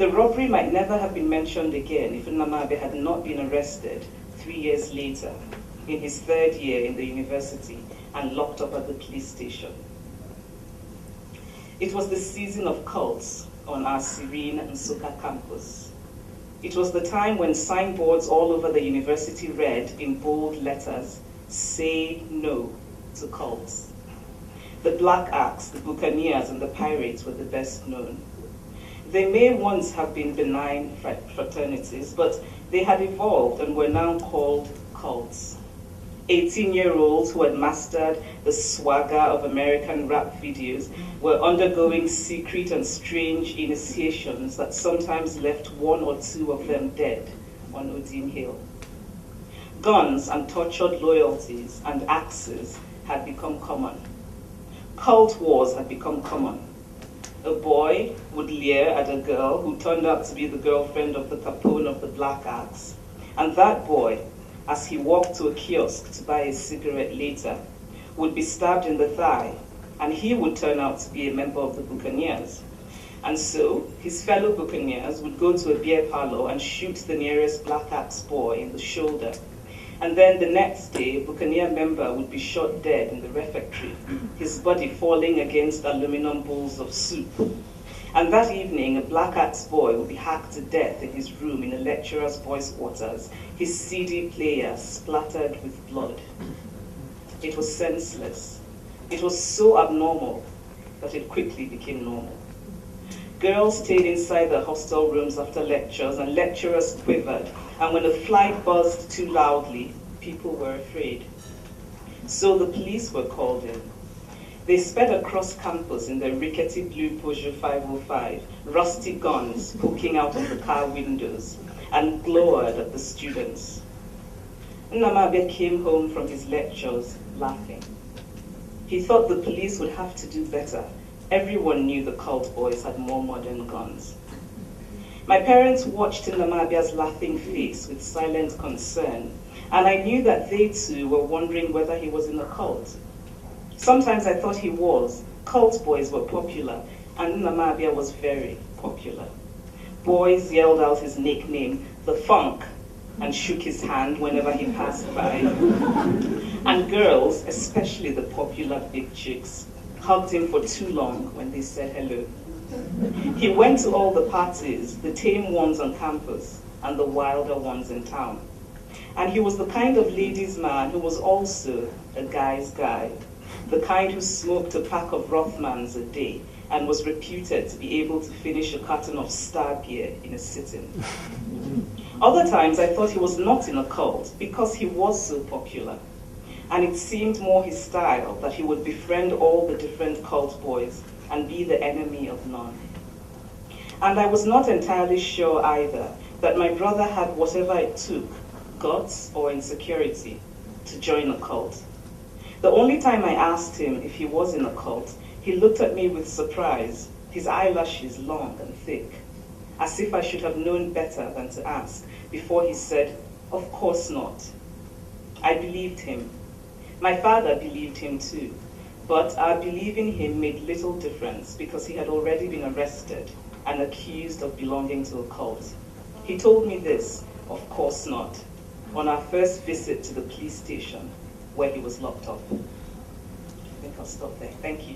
The robbery might never have been mentioned again if Nnamdi had not been arrested 3 years later, in his 3rd year in the university, and locked up at the police station. It was the season of cults on our serene Nsukka campus. It was the time when signboards all over the university read in bold letters, "Say no to cults." The Black Axe, the Buccaneers, and the Pirates were the best known. They may once have been benign fraternities, but they had evolved and were now called cults. 18-year-olds who had mastered the swagger of American rap videos were undergoing secret and strange initiations that sometimes left 1 or 2 of them dead on Odin Hill. Guns and tortured loyalties and axes had become common. Cult wars had become common. A boy would leer at a girl who turned out to be the girlfriend of the Capone of the Black Axe, and that boy, as he walked to a kiosk to buy a cigarette later, would be stabbed in the thigh, and he would turn out to be a member of the Buccaneers. And so, his fellow Buccaneers would go to a beer parlor and shoot the nearest Black Axe boy in the shoulder. And then the next day, a Buccaneer member would be shot dead in the refectory, his body falling against aluminum bowls of soup. And that evening, a Black Axe boy would be hacked to death in his room in a lecturer's boys' quarters, his CD player splattered with blood. It was senseless. It was so abnormal that it quickly became normal. Girls stayed inside their hostel rooms after lectures, and lecturers quivered, and when a flight buzzed too loudly, people were afraid. So the police were called in. They sped across campus in their rickety blue Peugeot 505, rusty guns poking out of the car windows, and glowered at the students. Nnamdi came home from his lectures laughing. He thought the police would have to do better. Everyone knew the cult boys had more modern guns. My parents watched Nnamdi's laughing face with silent concern, and I knew that they too were wondering whether he was in a cult. Sometimes I thought he was. Cult boys were popular, and Nnamdi was very popular. Boys yelled out his nickname, the Funk, and shook his hand whenever he passed by. And girls, especially the popular big chicks, hugged him for too long when they said hello. He went to all the parties, the tame ones on campus and the wilder ones in town. And he was the kind of ladies' man who was also a guy's guy, the kind who smoked a pack of Rothmans a day and was reputed to be able to finish a carton of Star beer in a sitting. Other times I thought he was not in a cult because he was so popular. And it seemed more his style that he would befriend all the different cult boys and be the enemy of none. And I was not entirely sure either that my brother had whatever it took, guts or insecurity, to join a cult. The only time I asked him if he was in a cult, he looked at me with surprise, his eyelashes long and thick, as if I should have known better than to ask, before he said, "Of course not." I believed him. My father believed him too, but our believing him made little difference because he had already been arrested and accused of belonging to a cult. He told me this, "Of course not," on our first visit to the police station where he was locked up. I think I'll stop there. Thank you.